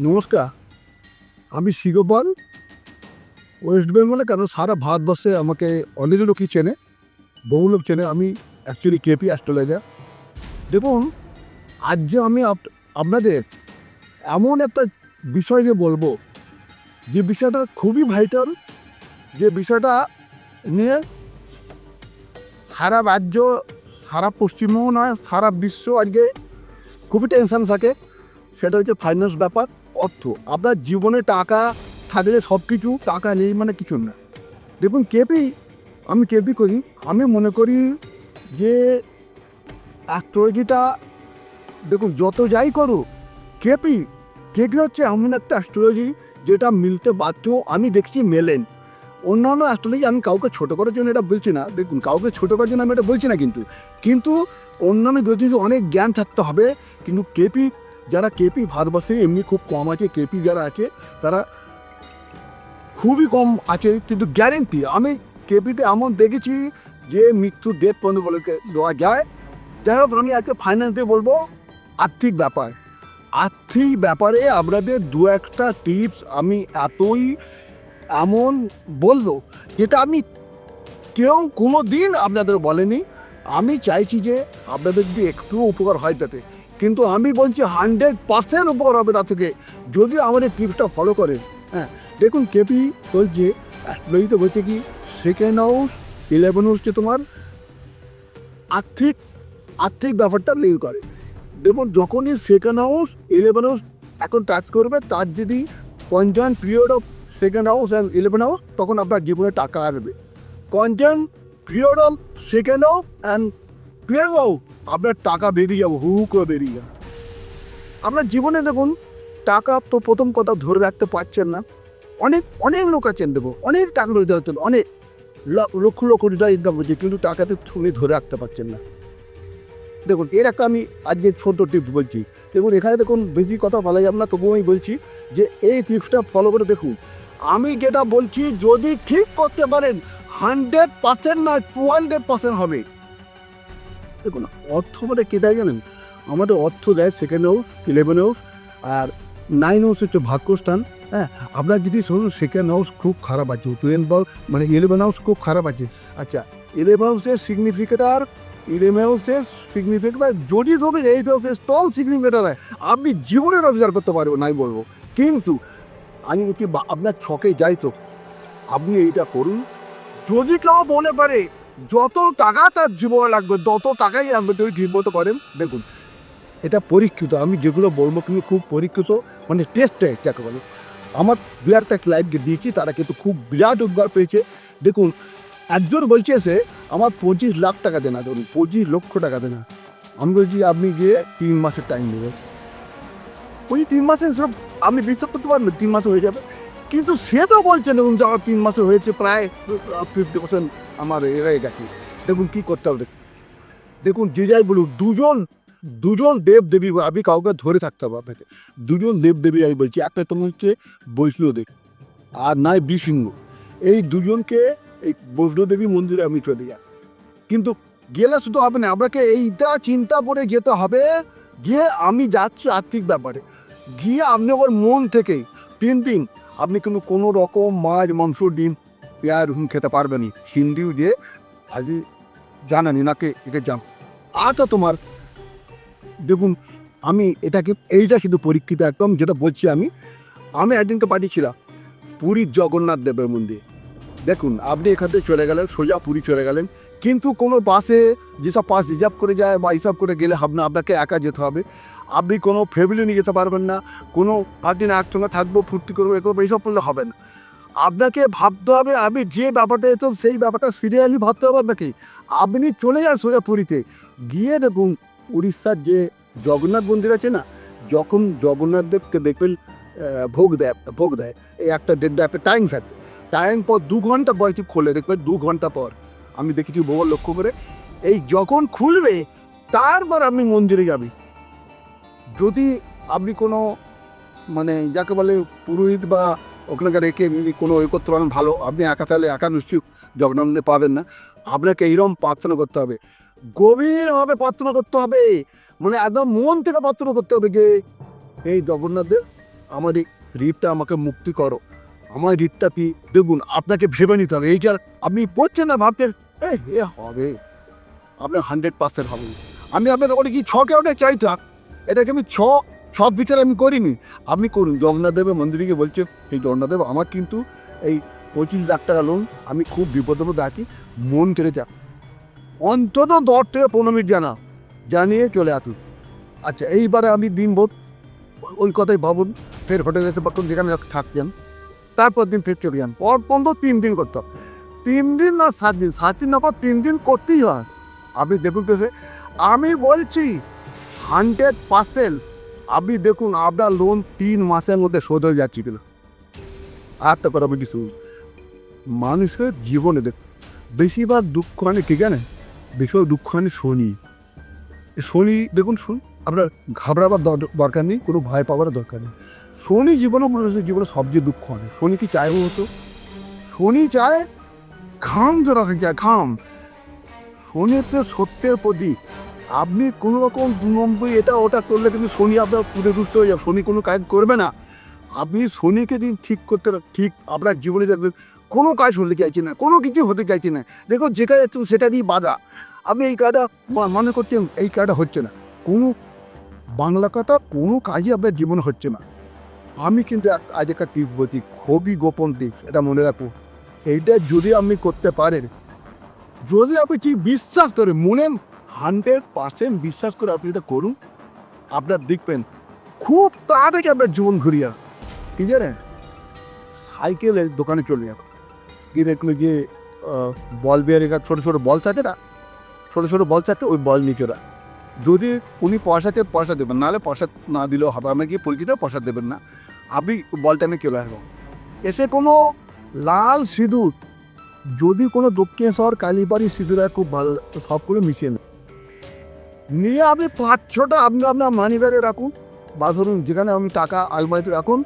নমস্কার, আমি শিগোপাল। ওয়েস্ট বেঙ্গলে কেন সারা ভারতবর্ষে আমাকে অনেক লোকই চেনে, বহু লোক চেনে। আমি অ্যাকচুয়ালি কেপি অ্যাস্ট্রোলজার। দেখুন, আজ যে আমি আপনাদের এমন একটা বিষয় নিয়ে বলবো, যে বিষয়টা খুবই ভাইটাল, যে বিষয়টা নিয়ে সারা রাজ্য, সারা পশ্চিমবঙ্গ নয়, সারা বিশ্ব আজকে খুবই টেনশন থাকে। সেটা হচ্ছে ফাইন্যান্স ব্যাপার, অর্থ। আপনার জীবনে টাকা থাকলে সব কিছু, টাকা নেই মানে কিছু না। দেখুন কেপি, আমি কেপি করি। আমি মনে করি যে অ্যাস্ট্রোলজিটা, দেখুন যত যাই করো, কেপি কেপি হচ্ছে এমন একটা অ্যাস্ট্রোলজি যেটা মিলতে বাধ্য। আমি দেখছি মেলেন। অন্যান্য অ্যাস্ট্রোলজি আমি কাউকে ছোটো করার জন্য এটা বলছি না, দেখুন কাউকে ছোটো করার জন্য আমি এটা বলছি না, কিন্তু কিন্তু অন্যান্য জ্যোতিষে অনেক জ্ঞান থাকতে হবে। কিন্তু কেপি, যারা কেপি ভারতবর্ষে এমনি খুব কম আছে, কেপি যারা আছে তারা খুবই কম আছে, কিন্তু গ্যারেন্টি আমি কেপিতে এমন দেখেছি যে মৃত্যুর ডেট পর্যন্ত বলে দেওয়া যায়। যাই হোক, আমি আজকে ফাইন্যান্স দিয়ে বলবো আর্থিক ব্যাপার। আর্থিক ব্যাপারে আপনাদের দু একটা টিপস আমি এমন বলবো, যেটা আমি কেউ কোনো দিন আপনাদের বলেনি। আমি চাইছি যে আপনাদের যদি একটু উপকার হয় তাতে, কিন্তু আমি বলছি 100% উপকার হবে তার থেকে, যদি আমাদের টিপসটা ফলো করেন। হ্যাঁ, দেখুন কেপি বলছে, অ্যাস্ট্রোলজিতে বলছে কি, সেকেন্ড হাউস 11 হচ্ছে তোমার আর্থিক আর্থিক ব্যাপারটা লিঙ্ক করে। দেখুন যখনই সেকেন্ড হাউস 11 হাউস এখন টাচ করবে, তার যদি conjunct period of second house and 11 house, তখন আপনার জীবনে টাকা আসবে। Conjunct period of second house and 12 house, আপনার টাকা বেরিয়ে যাবো, হু হু করে বেরিয়ে যাবে আপনার জীবনে। দেখুন টাকা তো প্রথম কথা ধরে রাখতে পারছেন না। অনেক অনেক লোক আছেন, দেখো অনেক টাকা রোজগার হচ্ছেন, অনেক লক্ষ লক্ষ টাকা ইনকাম করছে, কিন্তু টাকাতে উনি ধরে রাখতে পারছেন না। দেখুন এর একটা আমি আজকে ছোটো টিপস বলছি। দেখুন এখানে দেখুন বেশি কথা বলা যাবে না, তবুও আমি বলছি যে এই টিপসটা ফলো করে দেখুন। আমি যেটা বলছি, যদি ঠিক করতে পারেন 100% না 200% হবে। দেখুন অর্থ মানে কে দেয় জানেন? আমাদের অর্থ দেয় সেকেন্ড হাউস, 11 হাউস, আর 9 হাউস হচ্ছে ভাগ্যস্থান। হ্যাঁ, আপনার যদি শুনুন সেকেন্ড হাউস খুব খারাপ আছে, 12 হাউস মানে 11 হাউস খুব খারাপ আছে। আচ্ছা, 11 হাউসের সিগনিফিকেটার, 11 হাউসের সিগনিফিকেটার যদি ধরুন 8 হাউসের স্টল সিগনিফিকেটার হয়, আপনি জীবনে রোজগার করতে পারবেন নাই বলবো। কিন্তু আমি কি আপনার ছকে যাই তো, আপনি এইটা করুন। যদি কেউ মনে পারে যত টাকা তার জীবনে লাগবে তত টাকাই লাগবে, যদি ঠিক মতো করেন। দেখুন এটা পরীক্ষিত, আমি যেগুলো বলবো কিন্তু খুব পরীক্ষিত, মানে টেস্টে যাকে বলে। আমার দু একটা ক্লায়েন্টকে দিয়েছি, তারা কিন্তু খুব বিরাট উপকার পেয়েছে। দেখুন একজন বলছে এসে আমার 25 লাখ টাকা দেনা, ধরুন 25 লক্ষ টাকা দেনা। আমি বলছি আপনি গিয়ে 3 মাসের টাইম দেবেন। ওই 3 মাসে সব আপনি বিশ্বাস করতে পারবেন, 3 মাসে হয়ে যাবে। কিন্তু সে তো বলছে দেখুন যে আমার 3 মাসে হয়েছে, প্রায় 50% আমার এরাই গেছে। দেখুন কী করতে হবে। দেখুন যে যাই বলুন, দুজন দুজন দেব দেবী, আমি কাউকে ধরে থাকতে হবে আপনাকে। দুজন দেব দেবী আমি বলছি, একটা তোমার হচ্ছে বৈষ্ণোদেবী, আর নয় বীরসিংহ। এই দুজনকে, এই বৈষ্ণোদেবী মন্দিরে আমি চলে যাই। কিন্তু গেলে শুধু হবে না, আপনাকে এইটা চিন্তা করে যেতে হবে যে আমি যাচ্ছি আর্থিক ব্যাপারে। গিয়ে আপনি আবার মন থেকে 3 দিন আপনি কিন্তু কোনো রকম মাছ মাংস ডিম পেঁয়াজ রসুন খেতে পারবেন। হিন্দিও যে আজই জানানি নাকে একে জাম আটা তোমার। দেখুন আমি এটাকে, এইটা কিন্তু পরীক্ষিত একদম যেটা বলছি আমি। আমি একদিনকে পাঠিয়েছিলাম পুরীর জগন্নাথ দেবের মন্দির। দেখুন আপনি এখান থেকে চলে গেলেন, সোজা পুরী চলে গেলেন, কিন্তু কোনো বাসে, যেসব পাস রিজার্ভ করে যায় বা হিসাব করে গেলে আপনাকে একা যেতে হবে। আপনি কোনো ফ্যামিলি নিয়ে যেতে পারবেন না, কোনো দিন একসঙ্গে থাকবো, ফুর্তি করবো, এ করবো, এইসব করলে হবে না। আপনাকে ভাবতে হবে, আমি যে ব্যাপারটা যেত সেই ব্যাপারটা সিরিয়াসলি ভাবতে হবে আপনাকে। আপনি চলে যান সোজা পুরীতে, গিয়ে দেখুন উড়িষ্যার যে জগন্নাথ মন্দির আছে না, যখন জগন্নাথ দেবকে দেখবেন ভোগ দেয়, এই একটা দেড়টা একটা টাইম থাকে, টাইম পর 2 ঘন্টা বয়সে খোলে, দেখবেন 2 ঘন্টা পর। আমি দেখেছি বহু লক্ষ্য করে। এই যখন খুলবে তারপর আপনি মন্দিরে যাবেন। যদি আপনি কোনো, মানে যাকে বলে পুরোহিত বা ওখানকার রেখে কোনো ওই করতে পারেন ভালো, আপনি একা চাইলে একা নিশ্চয়ই জগন্নাথে পাবেন না। আপনাকে এইরকম প্রার্থনা করতে হবে, গভীরভাবে প্রার্থনা করতে হবে, মানে একদম মন থেকে প্রার্থনা করতে হবে যে এই জগন্নাথ দেব আমার এই ঋণটা আমাকে মুক্তি করো, আমার ঋণটা কি দেখুন আপনাকে ভেবে নিতে হবে। এইটা আপনি পড়ছেন না ভাবছেন এ হবে, আপনার 100% হবে। আমি আপনার ওখানে কি ছকে ওটা চাইতা, এটাকে আমি সব বিচার আমি করিনি। আপনি করুন, জগন্নাথ দেবের মন্দিরে বলছে এই জগন্নাথ দেব আমার কিন্তু এই 25 লাখ টাকা লোন, আমি খুব বিপদে আছি, মন ছেড়ে যা, অন্তত 10 থেকে 15 মিনিট জানিয়ে চলে আসুন। আচ্ছা এইবারে আমি দিনভর ওই কথাই ভাবুন, ফের হোটেলে এসে বাকুন যেখানে থাকতেন, তারপর দিন ফের চলে যান, পর 3 দিন করতে হবে। 3 দিন না 7 দিন, 7 দিন না পর 3 দিন করতেই হয়। আপনি দেখুন তো আমি বলছি 100% আপনি দেখুন আপনার লোন 3 মাসের মধ্যে শোধ হয়ে যাচ্ছে কিনা। আর একটা কথা বলছি শুনুন, মানুষের জীবনে বেশিরভাগ দুঃখ আনে কি জানে, বেশিরভাগ দুঃখ আনে শনি দেখুন শুন, আপনার ঘাবড়াবার দরকার নেই, কোনো ভয় পাওয়ার দরকার নেই। শনি জীবনে মানুষের জীবনে সবচেয়ে দুঃখ আনে। শনি কি চায় বলতো, শনি চায় ঘাম জড়া হয়ে যায়, ঘাম। শনিতে সত্যের প্রতীক। আপনি কোনো রকম 2 নম্বর এটা ওটা করলে কিন্তু শনি আপনার পুরে রুষ্ট হয়ে যাবে, শনি কোনো কাজ করবে না। আপনি শনিকে দিন ঠিক করতে, ঠিক আপনার জীবনে দেখবেন কোনো কাজ হতে চাইছে না, কোনো কিছু হতে চাইছে না। দেখুন যে কাজ সেটা দিয়ে বাধা, আপনি এই কাজটা মনে করছেন এই কাজটা হচ্ছে না, কোনো বাংলা কথা কোনো কাজই আপনার জীবনে হচ্ছে না। আমি কিন্তু আজ একটা টিপস বলছি, খুবই গোপন টিপস, এটা মনে রাখুন। এইটা যদি আপনি করতে পারেন, যদি আপনি ঠিক বিশ্বাস করেন, মনে 100% বিশ্বাস করে আপনি এটা করুন, আপনার দেখবেন খুব তাড়াতাড়ি আপনার জীবন ঘুরিয়া কি জানে। সাইকেলের দোকানে চলে যাবে, গিয়ে দেখলো যে বল বিয়ারের ছোটো ছোটো বল থাকে না, ছোটো ছোটো বল থাকে, ওই বল নিচেরা যদি উনি পয়সা দেবেন, নাহলে পয়সা না দিলেও হবে, আমরা গিয়ে পরিচিত পয়সা দেবেন না, আপনি বলটা নিয়ে চলে আসবেন। এসে কোনো লাল সিঁদুর, যদি কোনো দক্ষিণেশ্বর কালীবাড়ি সিঁদুর খুব ভালো, সব করে মিশিয়ে নেন, নিয়ে আপনি 5-6টা আপনি আপনার মানি ব্যাগে রাখুন, বা ধরুন যেখানে আপনি টাকা আলমারিতে রাখুন।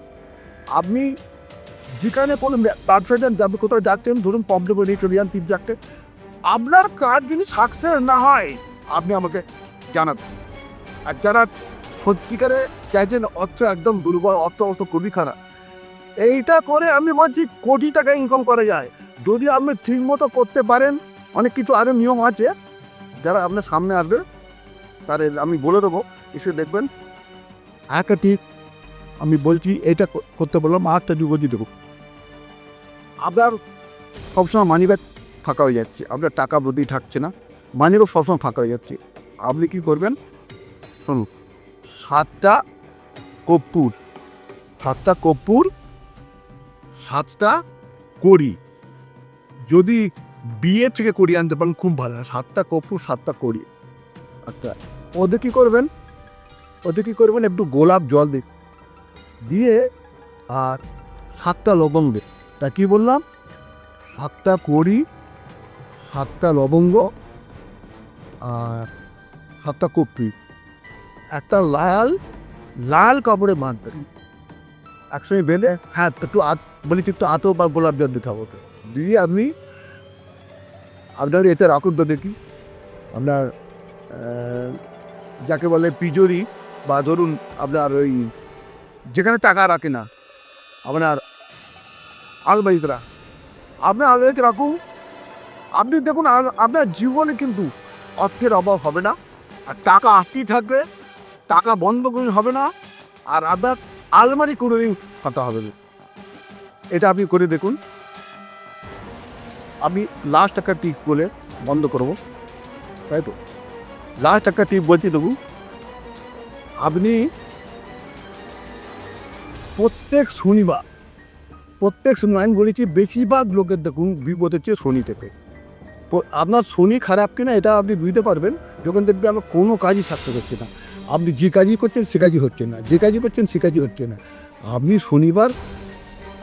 আপনি যেখানে কোনো পারফেক্ট আপনি কোথাও যাচ্ছেন, ধরুন পম্পে নিয়ে চলে যান 3-4টে, আপনার কাজ যদি সাকসেস না হয় আপনি আমাকে জানাবেন। আর যারা সত্যিকারে চাইছেন অর্থ একদম দুর্বল, অর্থ খুবই খারাপ, এইটা করে আমি বলছি কোটি টাকা ইনকাম করা যায় যদি আপনি ঠিক মতো করতে পারেন। অনেক কিছু আরও নিয়ম আছে, যারা আপনার সামনে আসবে তাদের আমি বলে দেবো, এসে দেখবেন। একটা ঠিক আমি বলছি এটা করতে বললাম, আরেকটা ঠিক বলছি দেবো, আপনার সবসময় মানি ব্যাগ ফাঁকা হয়ে যাচ্ছে, আপনার টাকা বুদ্ধি থাকছে না, মানি ব্যাগ সবসময় ফাঁকা হয়ে যাচ্ছে। আপনি কী করবেন শুনুন, 7টা কর্পূর, 7টা কড়ি, যদি বিয়ে থেকে কড়ি আনতে পারেন খুব ভালো, 7টা কর্পূর 7টা কড়ি। আচ্ছা ওদের কী করবেন, একটু গোলাপ জল দিয়ে আর 7টা লবঙ্গ, তা কী বললাম, 7টা কড়ি, 7টা লবঙ্গ আর 7টা কর্পূর, একটা লাল কাপড়ে বাঁধবেন, একসঙ্গে বেঁধে, হ্যাঁ একটু একটু আতো বা গোলাপ জল দিতে হবে, দিয়ে আপনি আপনার এতে রাখুন তো দেখি, আপনার যাকে বলে পিজরি, বা ধরুন আপনার ওই যেখানে টাকা রাখে না আপনার আলমারিতে রাখুন। আপনি দেখুন আপনার জীবনে কিন্তু অর্থের অভাব হবে না, আর টাকা আসতেই থাকবে, টাকা বন্ধ করে হবে না, আর আপনার আলমারি কোনোদিন ফাঁকা হবে না। এটা আপনি করে দেখুন। আমি লাস্ট একটা টিপ বলে বন্ধ করবো, তাই তো লাস্ট একটা টিপ বলছি দেবো, আপনি প্রত্যেক শনিবার আমি বলেছি বেশিরভাগ লোকের দেখুন বিপদ হচ্ছে শনি থেকে। আপনার শনি খারাপ কিনা এটা আপনি বুঝতে পারবেন যখন দেখবেন আমার কোনো কাজই সাকসেস হচ্ছে না, আপনি যে কাজই করছেন সে কাজই হচ্ছে না, যে কাজই করছেন সে কাজই হচ্ছে না। আপনি শনিবার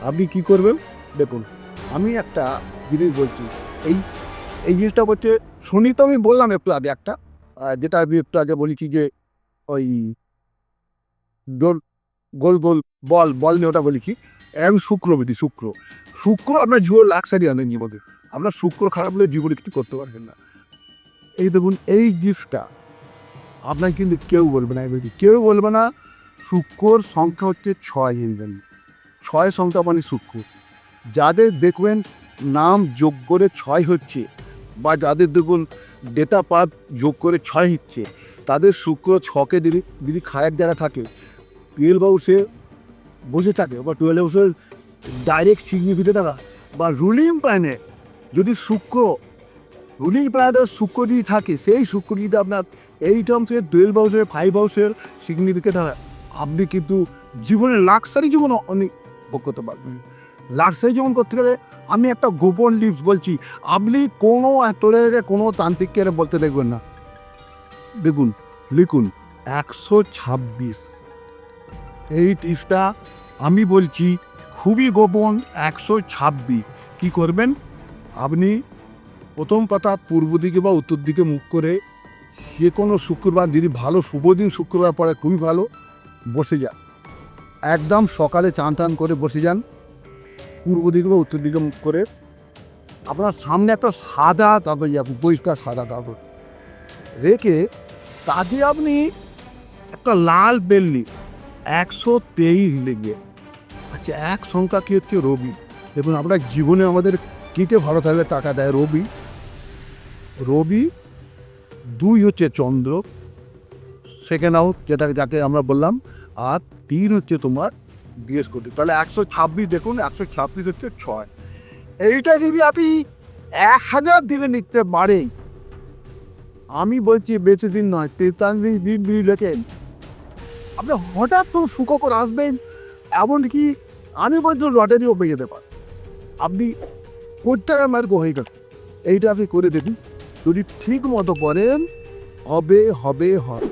আপনি কী করবেন দেখুন, আমি একটা জিনিস বলছি, এই জিনিসটা হচ্ছে শনি, তো আমি বললাম একটু আগে একটা, যেটা আমি একটু আগে বলেছি যে ওই গোল গোল বল নিয়ে ওটা বলেছি। এবং শুক্র আপনার জীবন লাক্সারি আনেন জীবনে, আপনার শুক্র খারাপ হলে জীবনে কিছু করতে পারবেন না। এই দেখুন এই গিফটটা আপনার কিন্তু কেউ বলবে না, কেউ বলবে না শুক্রর সংখ্যা হচ্ছে 6 ইন্দ্রেন, 6 সংখ্যা মানে শুক্র। যাদের দেখবেন নাম যোগ করে 6 হচ্ছে, বা যাদের দেখুন ডেটা পাত যোগ করে 6 হচ্ছে, তাদের শুক্র 6কে যদি যদি খায়ের যারা থাকে 12 হাউসে বসে থাকে, বা 12 হাউসের ডাইরেক্ট সিগনিফিকেন্ট থাকা, বা রুলিং প্ল্যানে যদি শুক্র, রুলিং প্ল্যানেটের শুক্র যদি থাকে, সেই শুক্র যদি আপনার এই টার্মসের 12 হাউসের 5 হাউসের সিগনিফিকেন্ট হয়, আপনি কিন্তু জীবনে লাক্সারি জীবন অনেক ভোগ করতে পারবেন। লাক্সারি জীবন করতে গেলে আমি একটা গোপন টিপস বলছি, আপনি কোনো অ্যাস্ট্রোলজারকে কোনো তান্ত্রিককে বলতে দেখবেন না। দেখুন, লিখুন 126, এই টিপসটা আমি বলছি খুবই গোপন। 126 কী করবেন, আপনি প্রথম কথা পূর্ব দিকে বা উত্তর দিকে মুখ করে যে কোনো শুক্রবার, যদি ভালো শুভ দিন শুক্রবার পরে খুবই ভালো, বসে যান একদম সকালে চান টান করে বসে যান পূর্ব দিকে বা উত্তর দিকে মুখ করে। আপনার সামনে একটা সাদা কাগজ, পরিষ্কার সাদা কাগজ রেখে তাতে আপনি একটা লাল পেন লিখ 123 লিখবে। আচ্ছা, এক সংখ্যা কী হচ্ছে রবি। দেখুন আমরা জীবনে আমাদের কীতে ভালো থাকলে টাকা দেয় রবি, রবি 2 হচ্ছে চন্দ্র, সেকেন্ড হাউস যেটা যাকে আমরা বললাম, আর 3 হচ্ছে তোমার বৃহস্পতি। তাহলে 126 দেখুন, 126 হচ্ছে 6। এইটা যদি আপনি 1000 দিনে লিখতে পারে, আমি বলছি বেশি দিন নয়, 43 দিন লেখেন, আপনি হঠাৎ কোনো সুখকর আসবেন, এমনকি আমি বলছি লটারিও পেয়ে যেতে পারেন। আপনি কোটি টাকার মার্ক হয়ে গেল। এইটা আপনি করে দেখুন, যদি ঠিক মতো করেন, হবে হবে হবে।